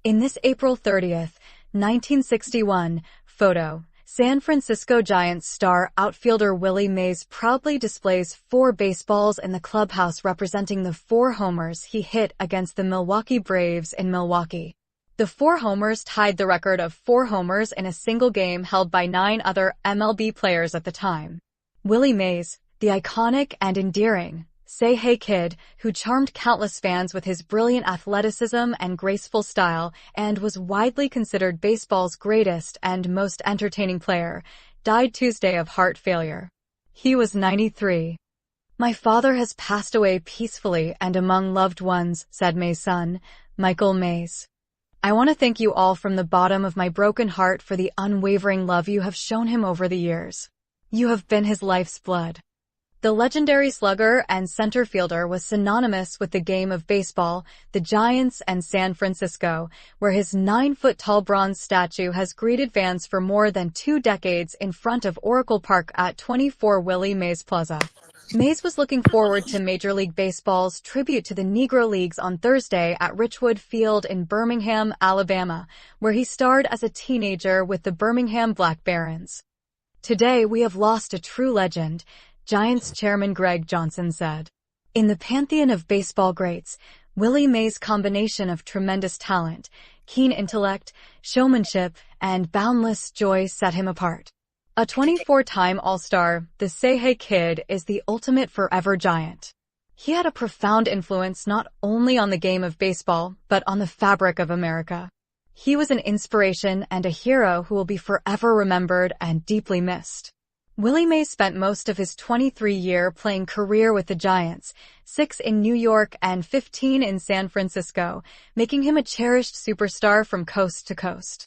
In this April 30th, 1961, photo, San Francisco Giants star outfielder Willie Mays proudly displays 4 baseballs in the clubhouse representing the 4 homers he hit against the Milwaukee Braves in Milwaukee. The 4 homers tied the record of 4 homers in a single game held by 9 other MLB players at the time. Willie Mays, the iconic and endearing Say Hey Kid, who charmed countless fans with his brilliant athleticism and graceful style and was widely considered baseball's greatest and most entertaining player, died Tuesday of heart failure. He was 93. My father has passed away peacefully and among loved ones, said Mays' son, Michael Mays. I want to thank you all from the bottom of my broken heart for the unwavering love you have shown him over the years. You have been his life's blood. The legendary slugger and center fielder was synonymous with the game of baseball, the Giants, and San Francisco, where his 9-foot-tall bronze statue has greeted fans for more than 2 decades in front of Oracle Park at 24 Willie Mays Plaza. Mays was looking forward to Major League Baseball's tribute to the Negro Leagues on Thursday at Richwood Field in Birmingham, Alabama, where he starred as a teenager with the Birmingham Black Barons. Today we have lost a true legend, Giants chairman Greg Johnson said. In the pantheon of baseball greats, Willie Mays' combination of tremendous talent, keen intellect, showmanship, and boundless joy set him apart. A 24-time All-Star, the Say Hey Kid is the ultimate forever Giant. He had a profound influence not only on the game of baseball, but on the fabric of America. He was an inspiration and a hero who will be forever remembered and deeply missed. Willie Mays spent most of his 23-year playing career with the Giants, 6 in New York and 15 in San Francisco, making him a cherished superstar from coast to coast.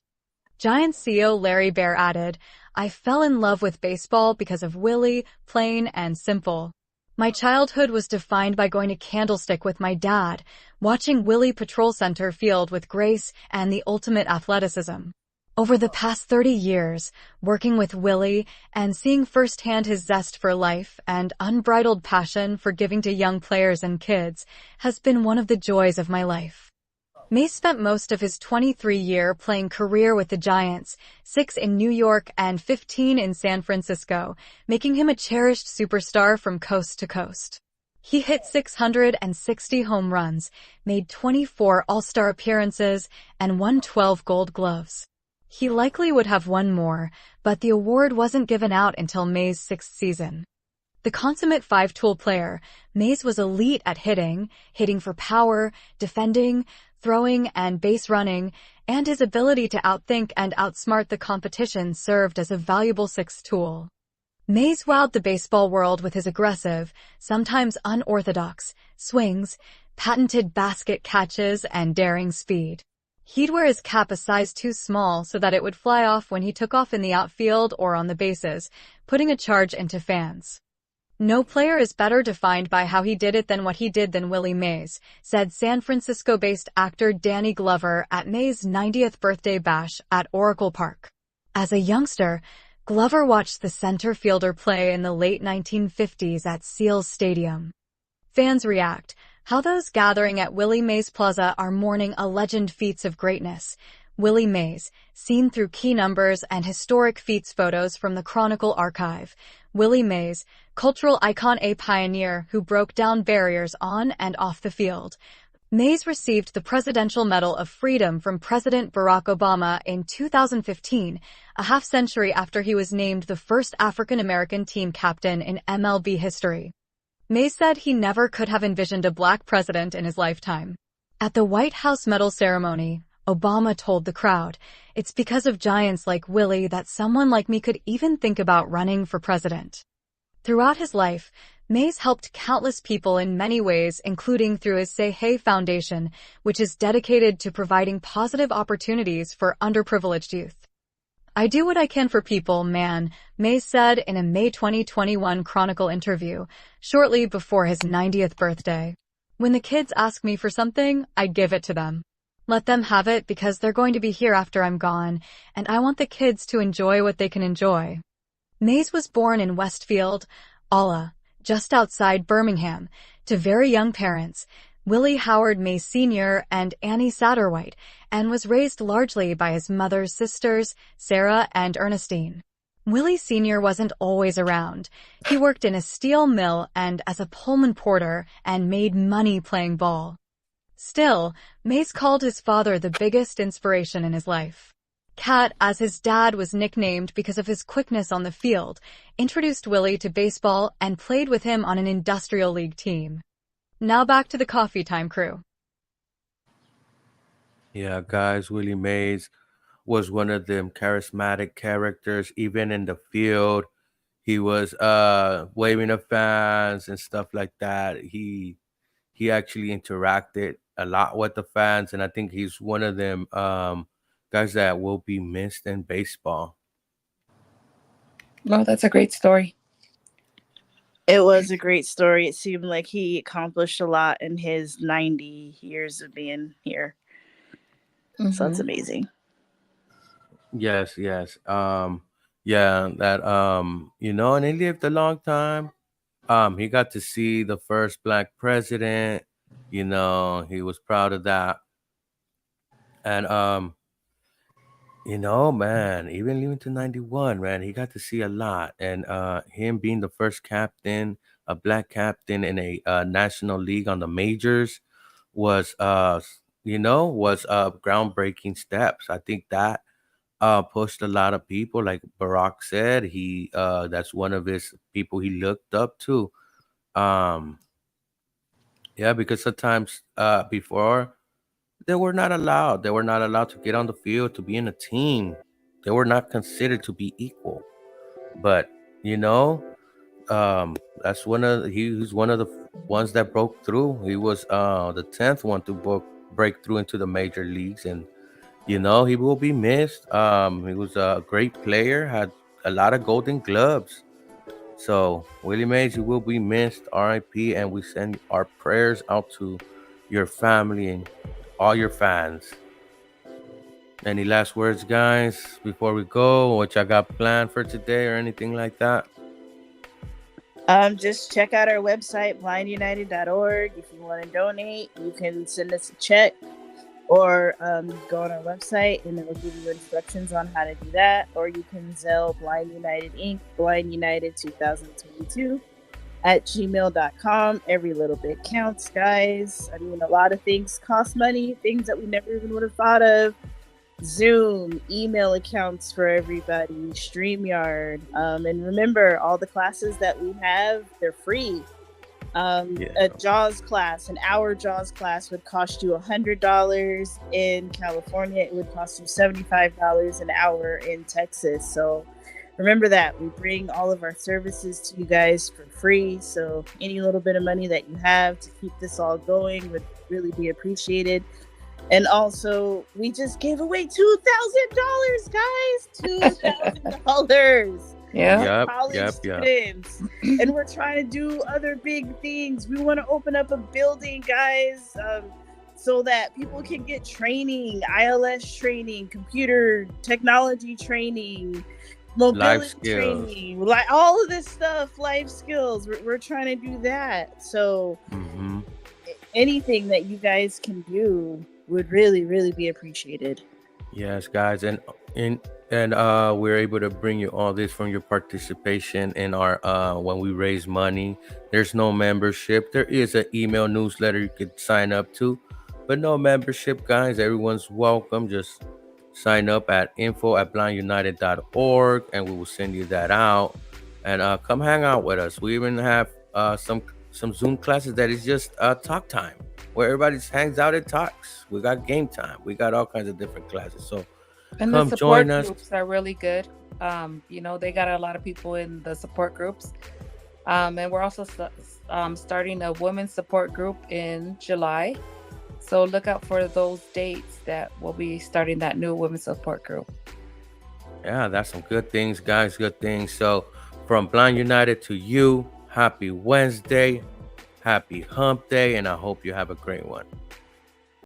Giants CEO Larry Baer added, I fell in love with baseball because of Willie, plain and simple. My childhood was defined by going to Candlestick with my dad, watching Willie patrol center field with grace and the ultimate athleticism. Over the past 30 years, working with Willie and seeing firsthand his zest for life and unbridled passion for giving to young players and kids has been one of the joys of my life. Mays spent most of his 23-year playing career with the Giants, 6 in New York and 15 in San Francisco, making him a cherished superstar from coast to coast. He hit 660 home runs, made 24 All-Star appearances, and won 12 Gold Gloves. He likely would have won more, but the award wasn't given out until Mays' 6th season. The consummate five-tool player, Mays was elite at hitting for power, defending, throwing, and base running, and his ability to outthink and outsmart the competition served as a valuable sixth tool. Mays wowed the baseball world with his aggressive, sometimes unorthodox, swings, patented basket catches, and daring speed. He'd wear his cap a size too small so that it would fly off when he took off in the outfield or on the bases, putting a charge into fans. "No player is better defined by how he did it than what he did than Willie Mays," said San Francisco-based actor Danny Glover at Mays' 90th birthday bash at Oracle Park. As a youngster, Glover watched the center fielder play in the late 1950s at Seals Stadium. Fans react, how those gathering at Willie Mays Plaza are mourning a legend feats of greatness. Willie Mays, seen through key numbers and historic feats photos from the Chronicle archive. Willie Mays, cultural icon, a pioneer who broke down barriers on and off the field. Mays received the Presidential Medal of Freedom from President Barack Obama in 2015, a half-century after he was named the first African-American team captain in MLB history. Mays said he never could have envisioned a black president in his lifetime. At the White House medal ceremony, Obama told the crowd, "It's because of giants like Willie that someone like me could even think about running for president." Throughout his life, Mays helped countless people in many ways, including through his Say Hey Foundation, which is dedicated to providing positive opportunities for underprivileged youth. "I do what I can for people, man," Mays said in a May 2021 Chronicle interview, shortly before his 90th birthday. "When the kids ask me for something, I give it to them. Let them have it because they're going to be here after I'm gone, and I want the kids to enjoy what they can enjoy." Mays was born in Westfield, Allah, just outside Birmingham, to very young parents, Willie Howard Mays Sr. and Annie Satterwhite, and was raised largely by his mother's sisters, Sarah and Ernestine. Willie Sr. wasn't always around. He worked in a steel mill and as a Pullman porter and made money playing ball. Still, Mays called his father the biggest inspiration in his life. Cat, as his dad was nicknamed because of his quickness on the field, introduced Willie to baseball and played with him on an industrial league team. Now back to the Coffee Time crew. Yeah, guys, Willie Mays was one of them charismatic characters, even in the field. He was waving at fans and stuff like that. He actually interacted a lot with the fans, and I think he's one of them guys that will be missed in baseball. Well, that's a great story. It was a great story. It seemed like he accomplished a lot in his 90 years of being here. So that's amazing. Yes. Yeah, that and he lived a long time. He got to see the first black president. He was proud of that. And man, even living to 91, man, he got to see a lot. And him being the first captain, a black captain in a national league on the majors was groundbreaking steps. I think that pushed a lot of people. Like Barack said, he that's one of his people he looked up to. Because sometimes before they were not allowed to get on the field, to be in a team. They were not considered to be equal. But that's he's one of the ones that broke through. He was the 10th one to break through into the major leagues, and he will be missed. He was a great player, had a lot of Golden Gloves. So Willie Mays, you will be missed, RIP, and we send our prayers out to your family and all your fans. Any last words, guys, before we go? What y'all got planned for today or anything like that? Just check out our website, blindunited.org. If you want to donate, you can send us a check. or go on our website and it'll give you instructions on how to do that. Or you can Zelle Blind United Inc. Blind United 2022 at gmail.com. Every little bit counts, guys. I mean, a lot of things cost money, things that we never even would have thought of. Zoom, email accounts for everybody, StreamYard. And remember, all the classes that we have, they're free. A JAWS class, an hour JAWS class would cost you $100 in California. It would cost you $75 an hour in Texas. So remember that we bring all of our services to you guys for free. So any little bit of money that you have to keep this all going would really be appreciated. And also, we just gave away $2,000, guys. $2,000. Yeah. College students. And we're trying to do other big things. We want to open up a building, guys, so that people can get training, ILS training, computer technology training, mobility training, like all of this stuff, life skills. We're trying to do that. So anything that you guys can do would really, really be appreciated. Yes, guys, and we're able to bring you all this from your participation in our when we raise money. There's no membership. There is an email newsletter you could sign up to, but no membership, guys. Everyone's welcome. Just sign up at info@blindunited.org and we will send you that out. And come hang out with us. We even have some Zoom classes that is just talk time, where everybody just hangs out and talks. We got game time. We got all kinds of different classes. So and come the support join us. Groups are really good. They got a lot of people in the support groups. And we're also starting a women's support group in July. So look out for those dates that we'll be starting that new women's support group. Yeah, that's some good things, guys. Good things. So from Blind United to you, happy Wednesday, happy hump day, and I hope you have a great one.